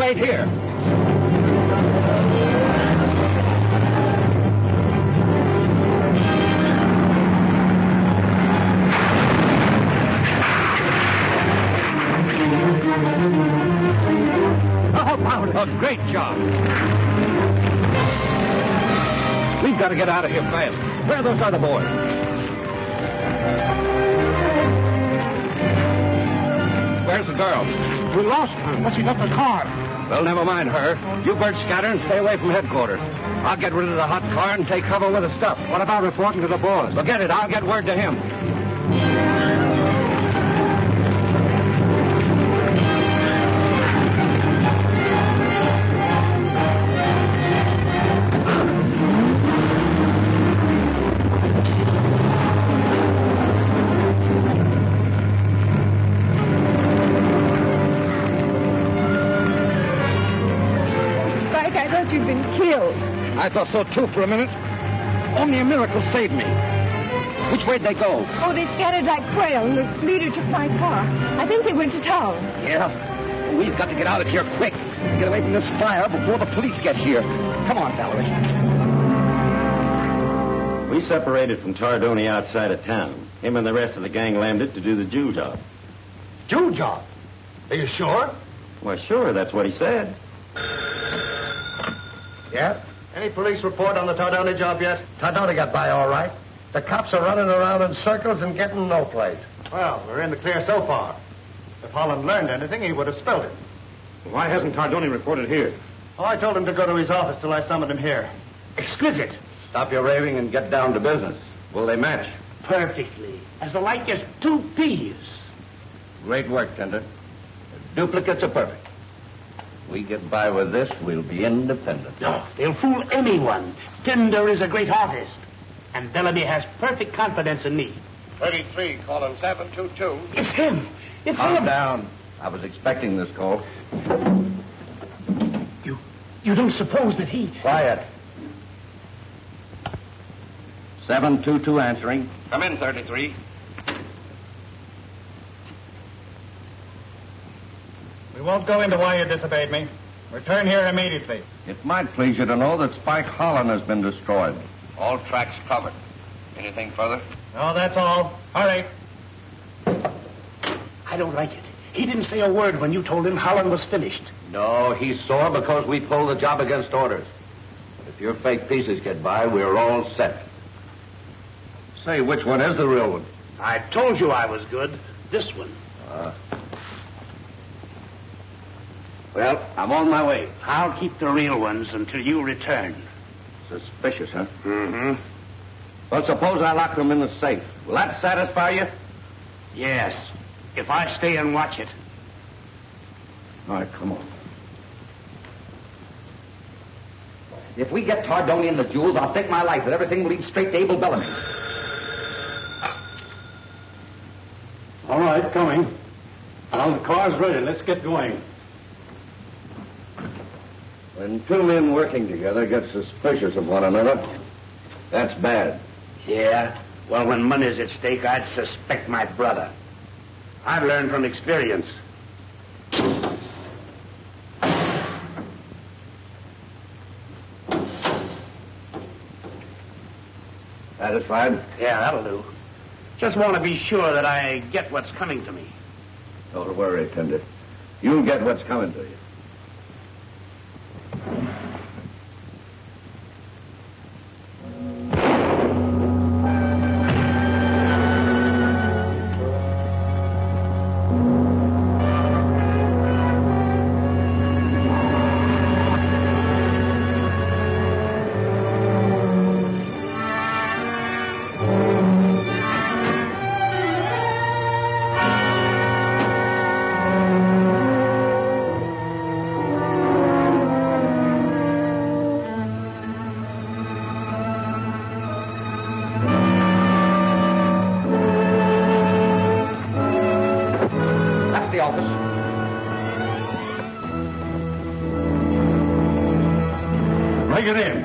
wait here. Oh, great job. We've got to get out of here fast. Where are those other boys? Where's the girl? We lost her, but she left the car. Well, never mind her. You birds scatter and stay away from headquarters. I'll get rid of the hot car and take cover with the stuff. What about reporting to the boss? Forget it. I'll get word to him. You've been killed. I thought so, too, for a minute. Only a miracle saved me. Which way'd they go? Oh, they scattered like quail, and the leader took my car. I think they went to town. Yeah. We've got to get out of here quick. Get away from this fire before the police get here. Come on, Valerie. We separated from Tardoni outside of town. Him and the rest of the gang landed to do the Jew job. Jew job? Are you sure? Well, sure, that's what he said. Yeah? Any police report on the Tardoni job yet? Tardoni got by all right. The cops are running around in circles and getting no place. Well, we're in the clear so far. If Holland learned anything, he would have spilled it. Why hasn't Tardoni reported here? Oh, I told him to go to his office till I summoned him here. Exquisite. Stop your raving and get down to business. Will they match? Perfectly. As alike as two peas. Great work, Tender. The duplicates are perfect. We get by with this, we'll be independent. No, they'll fool anyone. Tinder is a great artist. And Bellamy has perfect confidence in me. 33, calling 722. It's him. It's Calm him. down. I was expecting this call. You don't suppose that he... Quiet. 722 answering. Come in, 33. We won't go into why you disobeyed me. Return here immediately. It might please you to know that Spike Holland has been destroyed. All tracks covered. Anything further? No, that's all. Hurry. I don't like it. He didn't say a word when you told him Holland was finished. No, he's sore because we pulled the job against orders. But if your fake pieces get by, we're all set. Say, which one is the real one? I told you I was good. This one. Well, I'm on my way. I'll keep the real ones until you return. Suspicious, huh? Mm-hmm. Well, suppose I lock them in the safe. Will that satisfy you? Yes, if I stay and watch it. All right, come on. If we get Tardoni and the jewels, I'll stake my life that everything will lead straight to Abel Bellamy. All right, coming. Well, the car's ready. Let's get going. When two men working together get suspicious of one another, that's bad. Yeah? Well, when money's at stake, I'd suspect my brother. I've learned from experience. Satisfied? Yeah, that'll do. Just want to be sure that I get what's coming to me. Don't worry, Tender. You'll get what's coming to you. Bring it in.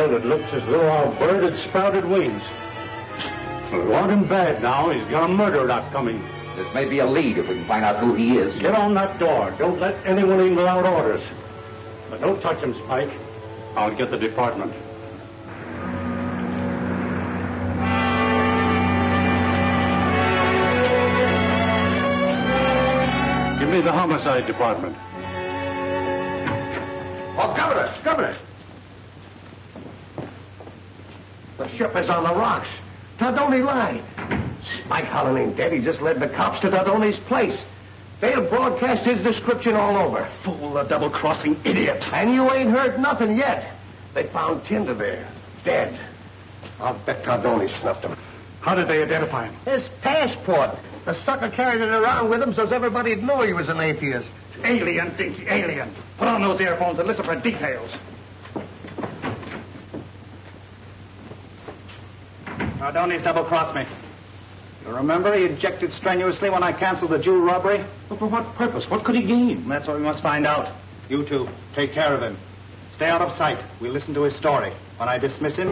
child that looks as though our bird had sprouted wings. We want him bad now. He's got a murder rap coming. This may be a lead if we can find out who he is. Get on that door. Don't let anyone in without orders. But don't touch him, Spike. I'll get the department. Give me the homicide department. Oh, Governor! The ship is on the rocks. Tadoni line. Spike Holland ain't dead. He just led the cops to Tadoni's place. They'll broadcast his description all over. Fool, a double-crossing idiot. And you ain't heard nothing yet. They found Tinder there, dead. I'll bet Tadoni snuffed him. How did they identify him? His passport. The sucker carried it around with him so everybody'd know he was an atheist. Alien, Dinky, alien. Put on those earphones and listen for details. Tadoni's double-crossed me. You remember he objected strenuously when I canceled the jewel robbery? But for what purpose? What could he gain? That's what we must find out. You two, take care of him. Stay out of sight. We'll listen to his story. When I dismiss him...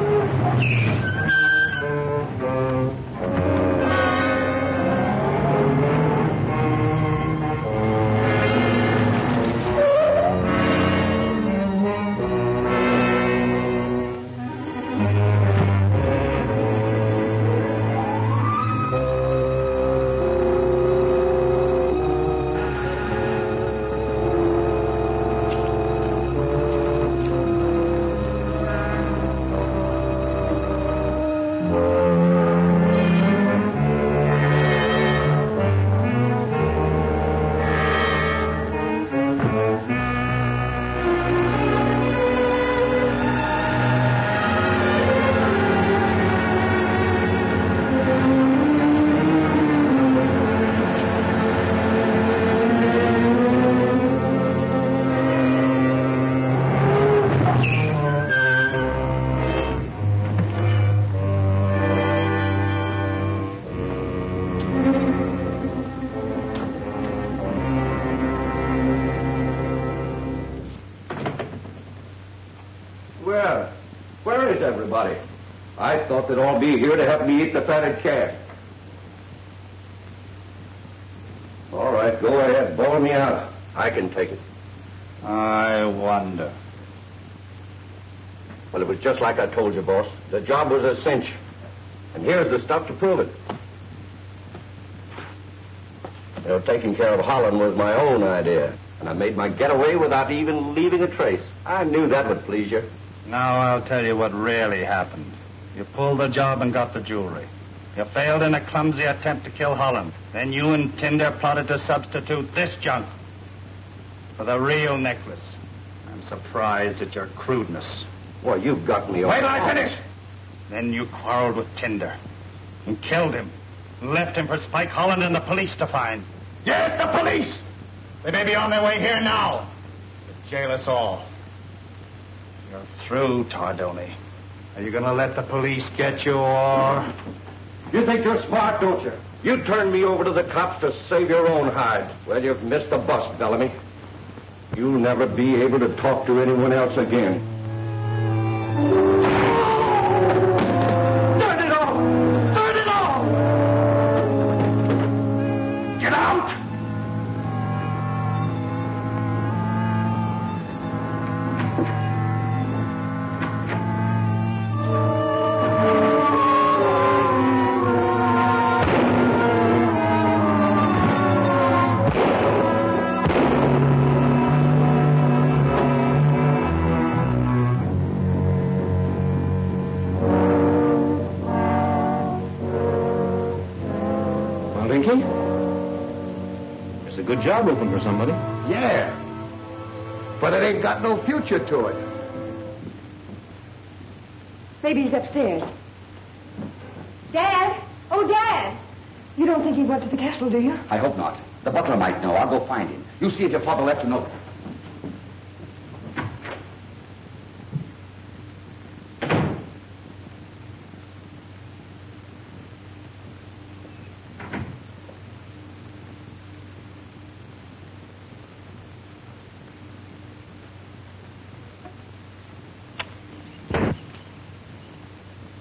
Where is everybody? I thought they'd all be here to help me eat the fatted calf. All right, go ahead. Bawl me out. I can take it. I wonder. Well, it was just like I told you, boss. The job was a cinch. And here's the stuff to prove it. You know, taking care of Holland was my own idea. And I made my getaway without even leaving a trace. I knew that would please you. Now I'll tell you what really happened. You pulled the job and got the jewelry. You failed in a clumsy attempt to kill Holland. Then you and Tinder plotted to substitute this junk for the real necklace. I'm surprised at your crudeness. Well, you've got me all... Wait till I finish! Then you quarreled with Tinder and killed him. Left him for Spike Holland and the police to find. Yes, the police! They may be on their way here now. To jail us all. You're through, Tardoni. Are you going to let the police get you, or... You think you're smart, don't you? You turned me over to the cops to save your own hide. Well, you've missed the bus, Bellamy. You'll never be able to talk to anyone else again. Turn it off! Turn it off! Get out! It's a good job open for somebody. Yeah. But it ain't got no future to it. Maybe he's upstairs. Dad! Oh, Dad! You don't think he went to the castle, do you? I hope not. The butler might know. I'll go find him. You see if your father left a note.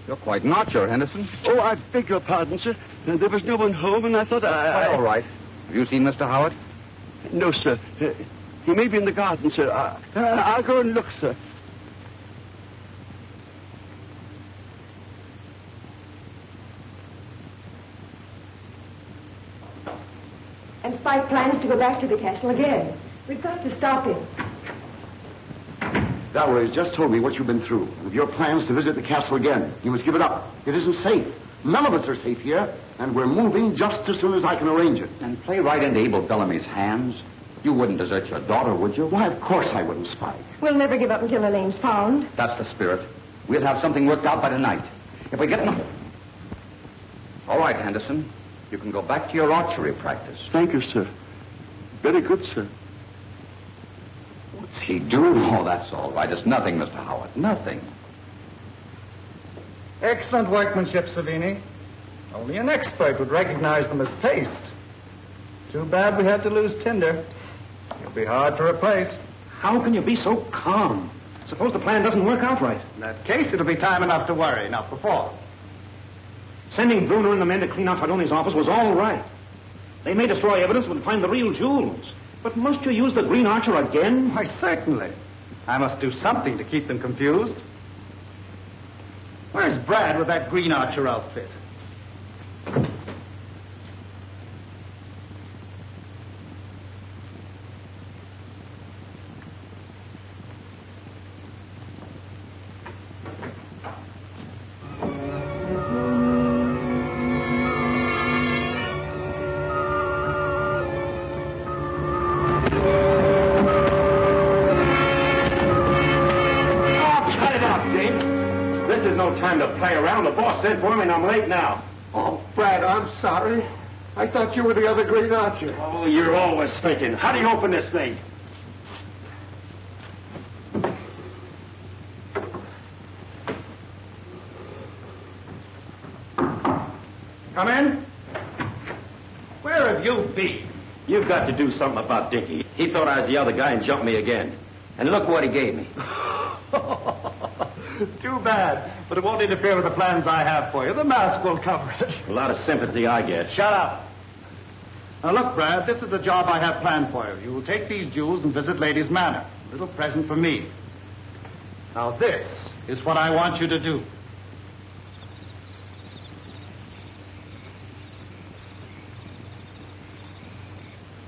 You're quite not, sure, Henderson. Oh, I beg your pardon, sir. There was no one home, and I thought Quite all right. Have you seen Mr. Howard? No, sir. He may be in the garden, sir. I'll go and look, sir. And Spike plans to go back to the castle again. We've got to stop him. Valerie just told me what you've been through. With your plans to visit the castle again. You must give it up. It isn't safe. None of us are safe here, and we're moving just as soon as I can arrange it. And play right into Abel Bellamy's hands. You wouldn't desert your daughter, would you? Why, of course I wouldn't, Spike. We'll never give up until Elaine's found. That's the spirit. We'll have something worked out by tonight. If we get enough... All right, Henderson. You can go back to your archery practice. Thank you, sir. Very good, sir. What's he doing? Oh, that's all right. It's nothing, Mr. Howard. Nothing. Excellent workmanship, Savini. Only an expert would recognize them as paste. Too bad we had to lose Tinder. He'll be hard to replace. How can you be so calm? Suppose the plan doesn't work out right. In that case, it'll be time enough to worry, not before. Sending Bruner and the men to clean out Fardoni's office was all right. They may destroy evidence but find the real jewels. But must you use the Green Archer again? Why, certainly. I must do something to keep them confused. Where's Brad with that Green Archer outfit? Time to play around. The boss sent for me and I'm late now. Oh, Brad, I'm sorry. I thought you were the other Green Archer. Oh, you're always thinking. How do you open this thing? Come in. Where have you been? You've got to do something about Dickie. He thought I was the other guy and jumped me again. And look what he gave me. Too bad. But it won't interfere with the plans I have for you. The mask will cover it. A lot of sympathy I get. Shut up. Now, look, Brad, this is the job I have planned for you. You will take these jewels and visit Lady's Manor. A little present for me. Now, this is what I want you to do.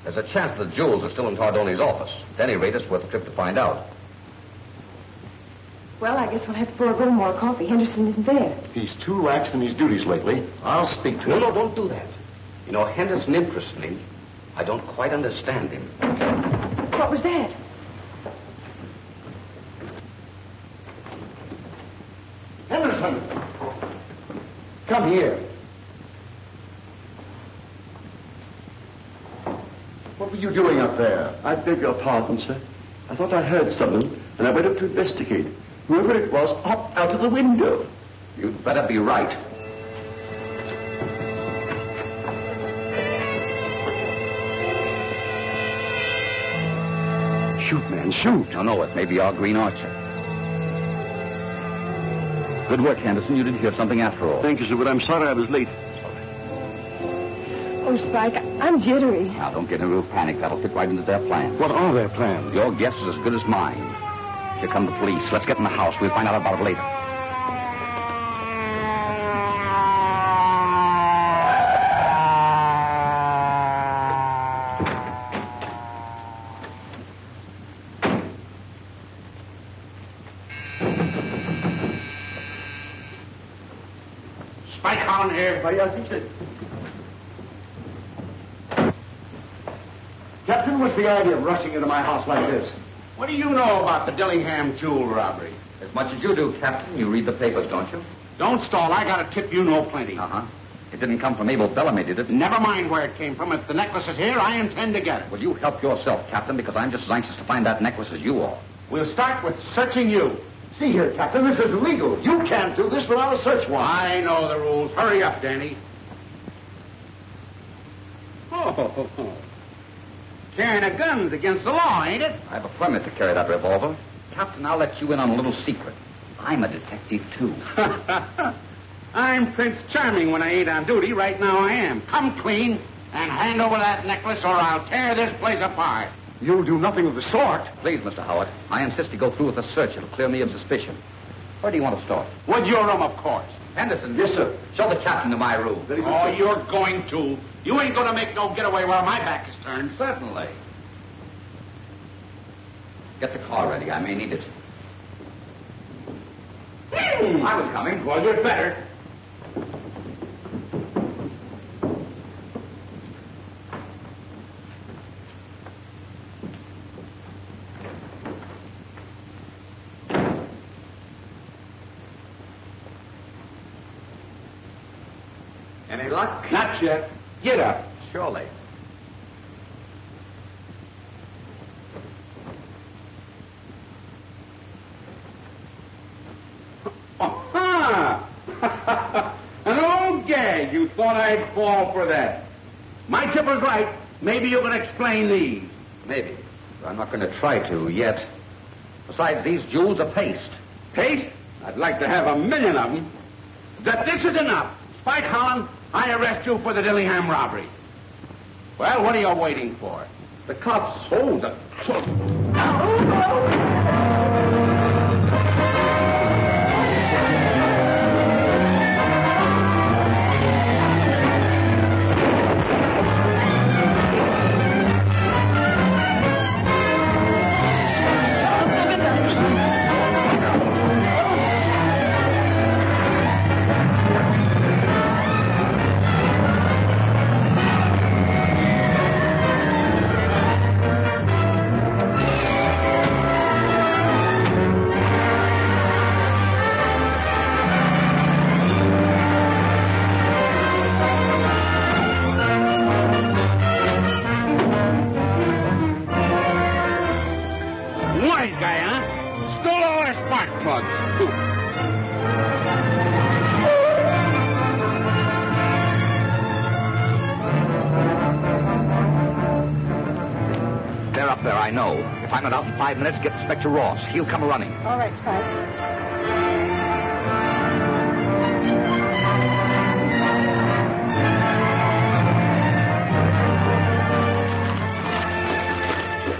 There's a chance the jewels are still in Tardoni's office. At any rate, it's worth a trip to find out. Well, I guess we'll have to forego more coffee. Henderson isn't there. He's too lax in his duties lately. I'll speak to him. No, don't do that. You know, Henderson interests me. I don't quite understand him. What was that? Henderson! Come here. What were you doing up there? I beg your pardon, sir. I thought I heard something, and I went up to investigate. Whoever it was hopped out of the window. You'd better be right. Shoot, man, shoot. No, it may be our Green Archer. Good work, Henderson. You did hear something after all. Thank you, sir, but I'm sorry I was late. Oh, Spike, I'm jittery. Now, don't get in a real panic. That'll fit right into their plan. What are their plans? Your guess is as good as mine. Here come the police. Let's get in the house. We'll find out about it later. Spike Holland here. Captain, what's the idea of rushing into my house like this? What do you know about the Dillingham jewel robbery? As much as you do, Captain. You read the papers, don't you? Don't stall. I got a tip you know plenty. Uh-huh. It didn't come from Abel Bellamy, did it? Never mind where it came from. If the necklace is here, I intend to get it. Well, you help yourself, Captain, because I'm just as anxious to find that necklace as you are. We'll start with searching you. See here, Captain, this is illegal. You can't do this without a search warrant. I know the rules. Hurry up, Danny. Oh, carrying a gun's against the law, ain't it? I have a permit to carry that revolver. Captain, I'll let you in on a little secret. I'm a detective, too. I'm Prince Charming when I ain't on duty. Right now I am. Come clean and hand over that necklace or I'll tear this place apart. You'll do nothing of the sort. Please, Mr. Howard, I insist you go through with the search. It'll clear me of suspicion. Where do you want to start? With your room, of course. Henderson. Yes, sir. Show the captain to my room. Oh, you're going to. You ain't going to make no getaway while my back is turned. Certainly. Get the car ready. I may need it. I was coming. Well, you'd better. Any luck? Not yet. Get up. Surely. Aha! An old gag. You thought I'd fall for that. My tipper's right. Maybe you can explain these. Maybe. But I'm not going to try to yet. Besides, these jewels are paste. Paste? I'd like to have 1,000,000 of them. That this is enough. Spike Holland, I arrest you for the Dillingham robbery. Well, what are you waiting for? The cops. Oh, the... Wise guy, huh? Stole all our spark plugs. They're up there, I know. If I'm not out in 5 minutes, get Inspector Ross. He'll come running. All right, Spike.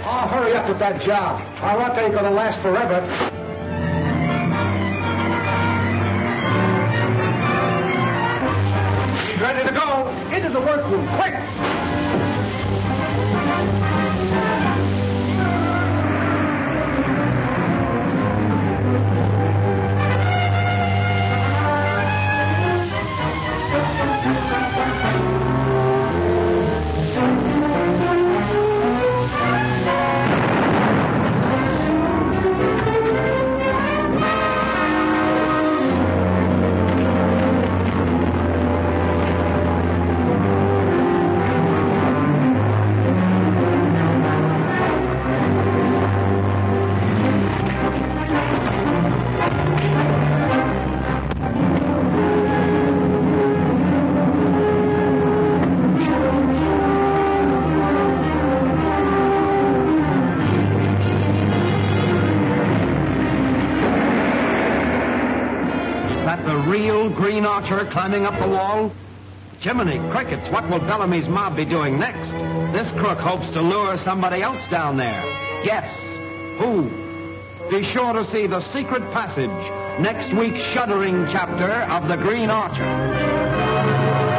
Oh, hurry up with that job. Our luck ain't gonna last forever. He's ready to go. Into the workroom, quick! Green Archer climbing up the wall? Jiminy crickets, what will Bellamy's mob be doing next? This crook hopes to lure somebody else down there. Yes. Who? Be sure to see The Secret Passage, next week's shuddering chapter of The Green Archer.